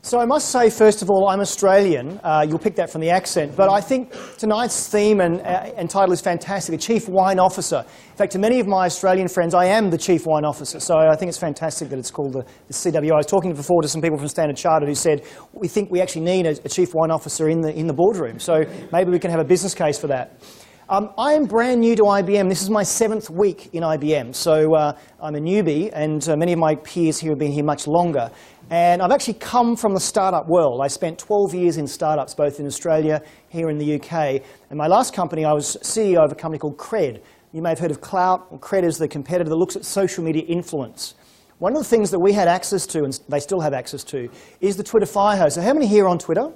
So I must say, first of all, I'm Australian. You'll pick that from the accent. But I think tonight's theme and title is fantastic, the Chief Wine Officer. In fact, to many of my Australian friends, I am the Chief Wine Officer. So I think it's fantastic that it's called the CWO. I was talking before to some people from Standard Chartered who said, we think we actually need a Chief Wine Officer in the boardroom. So maybe we can have a business case for that. I am brand new to IBM. This is my 7th week in IBM. So I'm a newbie, and many of my peers here have been here much longer. And I've actually come from the startup world. I spent 12 years in startups, both in Australia, here in the UK. And my last company, I was CEO of a company called Cred. You may have heard of Klout. Cred is the competitor that looks at social media influence. One of the things that we had access to, and they still have access to, is the Twitter Firehose. So how many here are on Twitter?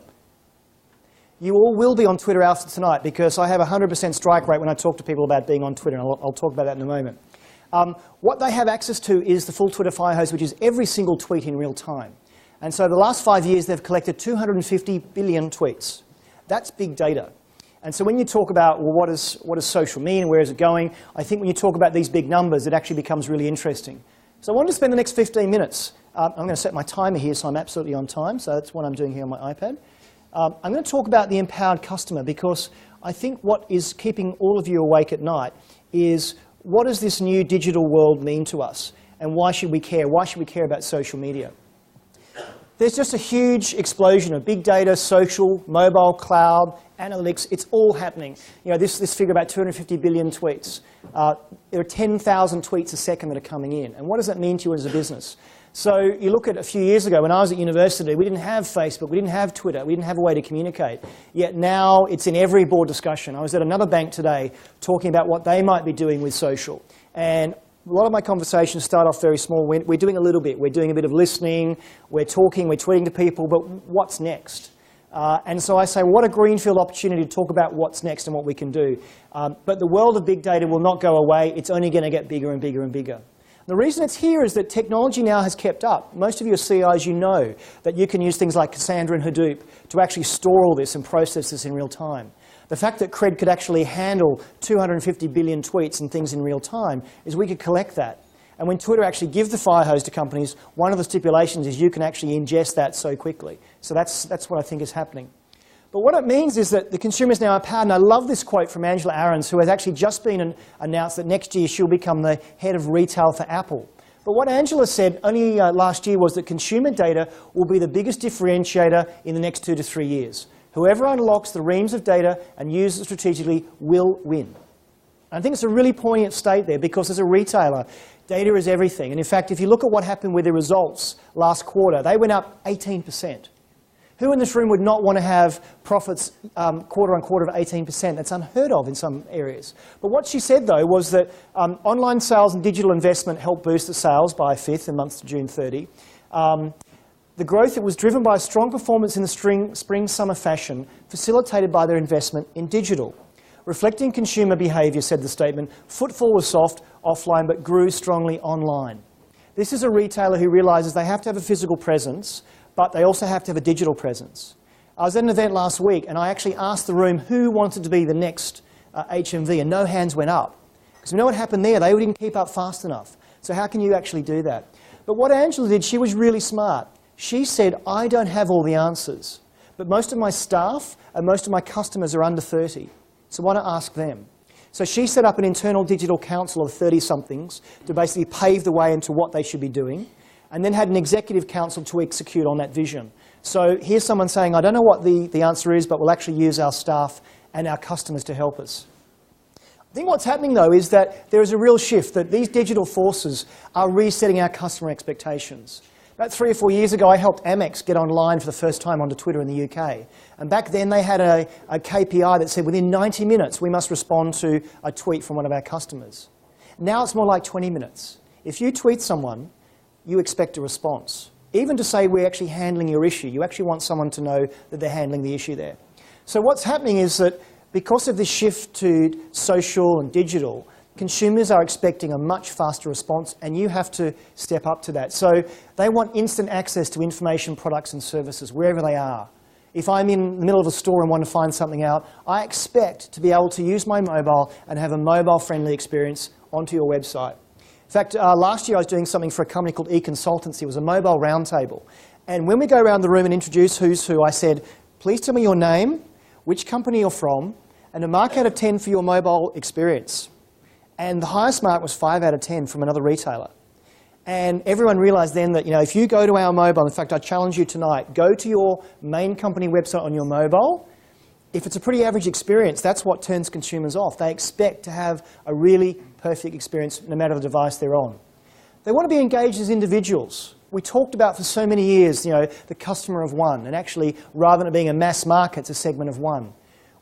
You all will be on Twitter after tonight, because I have a 100% strike rate when I talk to people about being on Twitter, and I'll talk about that in a moment. What they have access to is the full Twitter Firehose, which is every single tweet in real time. And so the last 5 years, they've collected 250 billion tweets. That's big data. And so when you talk about, well, what does social mean and where is it going, I think when you talk about these big numbers, it actually becomes really interesting. So I wanted to spend the next 15 minutes. I'm going to set my timer here, so I'm absolutely on time. So that's what I'm doing here on my iPad. I'm going to talk about the empowered customer, because I think what is keeping all of you awake at night is, what does this new digital world mean to us? And why should we care? Why should we care about social media? There's just a huge explosion of big data, social, mobile, cloud, analytics. It's all happening. You know, this figure about 250 billion tweets. There are 10,000 tweets a second that are coming in. And what does that mean to you as a business? So you look at a few years ago when I was at university, we didn't have Facebook, we didn't have Twitter, we didn't have a way to communicate. Yet now it's in every board discussion. I was at another bank today talking about what they might be doing with social. And a lot of my conversations start off very small. We're doing a little bit. We're doing a bit of listening, we're talking, we're tweeting to people, but what's next? And so I say, what a greenfield opportunity to talk about what's next and what we can do. But the world of big data will not go away. It's only going to get bigger and bigger and bigger. The reason it's here is that technology now has kept up. Most of your CIs, you know that you can use things like Cassandra and Hadoop to actually store all this and process this in real time. The fact that Cred could actually handle 250 billion tweets and things in real time is we could collect that. And when Twitter actually gives the Firehose to companies, one of the stipulations is you can actually ingest that so quickly. So that's what I think is happening. But what it means is that the consumer is now empowered, and I love this quote from Angela Ahrendts, who has actually just been announced that next year she'll become the head of retail for Apple. But what Angela said only last year was that consumer data will be the biggest differentiator in the next 2 to 3 years. Whoever unlocks the reams of data and uses it strategically will win. I think it's a really poignant state there, because as a retailer, data is everything. And in fact, if you look at what happened with the results last quarter, they went up 18%. Who in this room would not want to have profits quarter on quarter of 18%? That's unheard of in some areas. But what she said, though, was that online sales and digital investment helped boost the sales by a fifth in months to June 30. The growth, it was driven by a strong performance in the spring-summer fashion, facilitated by their investment in digital. Reflecting consumer behaviour, said the statement, footfall was soft offline but grew strongly online. This is a retailer who realises they have to have a physical presence, but they also have to have a digital presence. I was at an event last week, and I actually asked the room who wanted to be the next HMV, and no hands went up. Because you know what happened there? They didn't keep up fast enough. So how can you actually do that? But what Angela did, she was really smart. She said, I don't have all the answers, but most of my staff and most of my customers are under 30, so why not ask them? So she set up an internal digital council of 30-somethings to basically pave the way into what they should be doing, and then had an executive council to execute on that vision. So here's someone saying, I don't know what the answer is, but we'll actually use our staff and our customers to help us. I think what's happening, though, is that there is a real shift, that these digital forces are resetting our customer expectations. About 3 or 4 years ago, I helped Amex get online for the first time onto Twitter in the UK. And back then, they had a KPI that said within 90 minutes, we must respond to a tweet from one of our customers. Now it's more like 20 minutes. If you tweet someone, you expect a response. Even to say we're actually handling your issue, you actually want someone to know that they're handling the issue there. So what's happening is that because of this shift to social and digital, consumers are expecting a much faster response, and you have to step up to that. So they want instant access to information, products and services wherever they are. If I'm in the middle of a store and want to find something out, I expect to be able to use my mobile and have a mobile-friendly experience onto your website. In fact, last year I was doing something for a company called eConsultancy. It was a mobile roundtable. And when we go around the room and introduce who's who, I said, please tell me your name, which company you're from, and a mark out of 10 for your mobile experience. And the highest mark was 5 out of 10 from another retailer. And everyone realized then that, if you go to our mobile, in fact, I challenge you tonight, go to your main company website on your mobile. If it's a pretty average experience, that's what turns consumers off. They expect to have a really perfect experience no matter the device they're on. They want to be engaged as individuals. We talked about for so many years, the customer of one, and actually, rather than it being a mass market, it's a segment of one.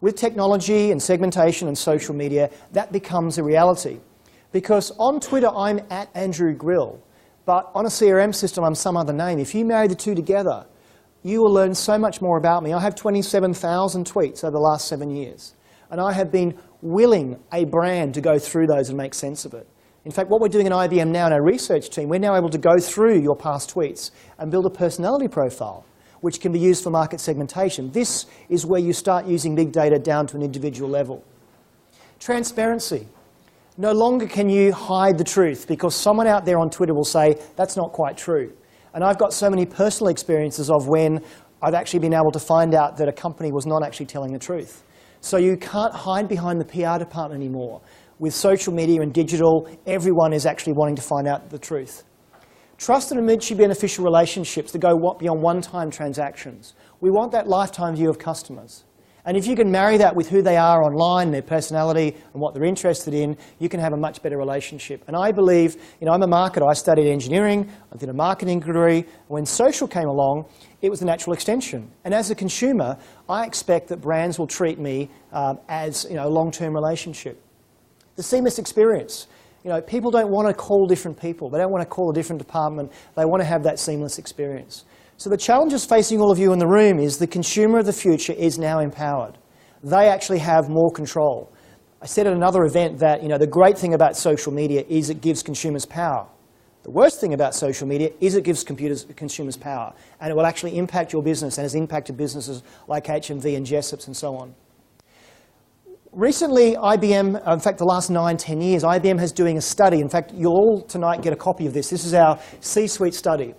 With technology and segmentation and social media, that becomes a reality. Because on Twitter, I'm at Andrew Grill, but on a CRM system, I'm some other name. If you marry the two together, you will learn so much more about me. I have 27,000 tweets over the last 7 years, and I have been willing a brand to go through those and make sense of it. In fact, what we're doing in IBM now in our research team, we're now able to go through your past tweets and build a personality profile, which can be used for market segmentation. This is where you start using big data down to an individual level. Transparency. No longer can you hide the truth because someone out there on Twitter will say, that's not quite true. And I've got so many personal experiences of when I've actually been able to find out that a company was not actually telling the truth. So you can't hide behind the PR department anymore. With social media and digital, everyone is actually wanting to find out the truth. Trusted and mutually beneficial relationships that go beyond one-time transactions. We want that lifetime view of customers. And if you can marry that with who they are online, their personality, and what they're interested in, you can have a much better relationship. And I believe, I'm a marketer. I studied engineering. I did a marketing degree. When social came along, it was a natural extension. And as a consumer, I expect that brands will treat me as a long-term relationship. The seamless experience. People don't want to call different people. They don't want to call a different department. They want to have that seamless experience. So the challenges facing all of you in the room is the consumer of the future is now empowered. They actually have more control. I said at another event that the great thing about social media is it gives consumers power. The worst thing about social media is it gives consumers power. And it will actually impact your business and has impacted businesses like HMV and Jessops and so on. Recently, IBM, in fact, the last 9-10 years, IBM has doing a study. In fact, you'll all tonight get a copy of this. This is our C-suite study.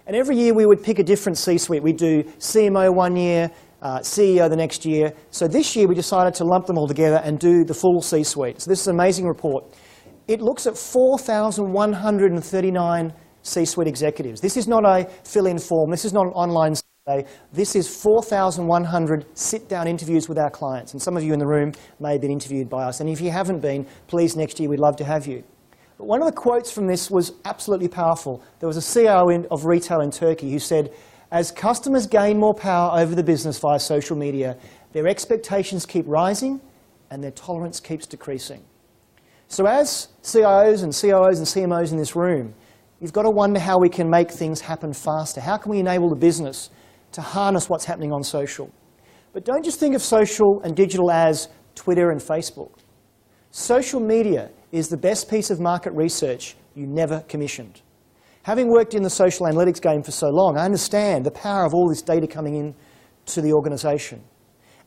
And every year we would pick a different C-suite. We'd do CMO one year, CEO the next year. So this year we decided to lump them all together and do the full C-suite. So this is an amazing report. It looks at 4,139 C-suite executives. This is not a fill-in form. This is not an online survey. This is 4,100 sit-down interviews with our clients. And some of you in the room may have been interviewed by us. And if you haven't been, please, next year we'd love to have you. But one of the quotes from this was absolutely powerful. There was a CEO of retail in Turkey who said, as customers gain more power over the business via social media, their expectations keep rising and their tolerance keeps decreasing. So as CIOs and COOs and CMOs in this room, you've got to wonder how we can make things happen faster. How can we enable the business to harness what's happening on social? But don't just think of social and digital as Twitter and Facebook. Social media is the best piece of market research you never commissioned. Having worked in the social analytics game for so long, I understand the power of all this data coming in to the organization.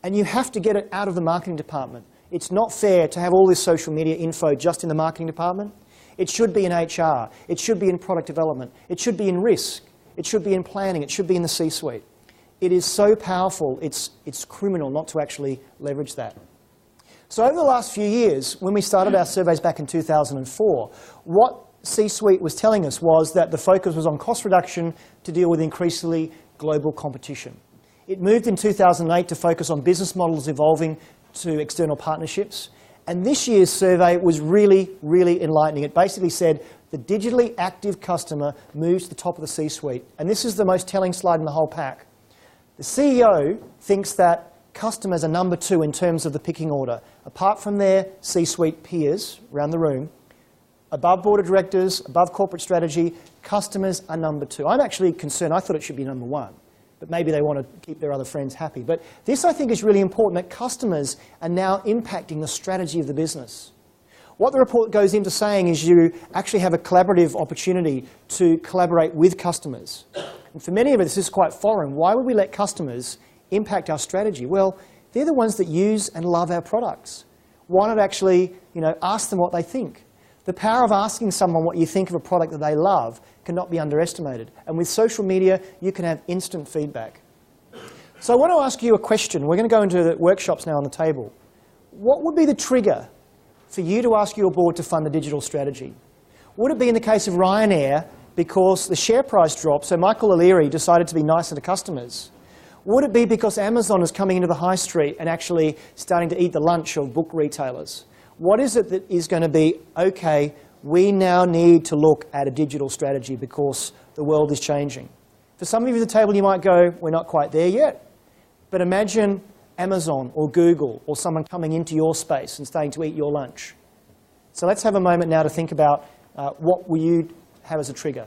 And you have to get it out of the marketing department. It's not fair to have all this social media info just in the marketing department. It should be in HR. It should be in product development. It should be in risk. It should be in planning. It should be in the C-suite. It is so powerful, it's criminal not to actually leverage that. So over the last few years, when we started our surveys back in 2004, what C-suite was telling us was that the focus was on cost reduction to deal with increasingly global competition. It moved in 2008 to focus on business models evolving to external partnerships. And this year's survey was really, really enlightening. It basically said the digitally active customer moves to the top of the C-suite. And this is the most telling slide in the whole pack. The CEO thinks that customers are number 2 in terms of the picking order. Apart from their C-suite peers around the room, above board of directors, above corporate strategy, customers are number 2. I'm actually concerned. I thought it should be number 1. But maybe they want to keep their other friends happy. But this, I think, is really important, that customers are now impacting the strategy of the business. What the report goes into saying is you actually have a collaborative opportunity to collaborate with customers. And for many of us, this is quite foreign. Why would we let customers impact our strategy? Well, they're the ones that use and love our products. Why not actually ask them what they think? The power of asking someone what you think of a product that they love cannot be underestimated. And with social media, you can have instant feedback. So I want to ask you a question. We're going to go into the workshops now on the table. What would be the trigger for you to ask your board to fund a digital strategy? Would it be in the case of Ryanair because the share price dropped, so Michael O'Leary decided to be nicer to customers? Would it be because Amazon is coming into the high street and actually starting to eat the lunch of book retailers? What is it that is going to be, okay, we now need to look at a digital strategy because the world is changing? For some of you at the table, you might go, we're not quite there yet. But imagine Amazon or Google or someone coming into your space and starting to eat your lunch. So let's have a moment now to think about what will you have as a trigger.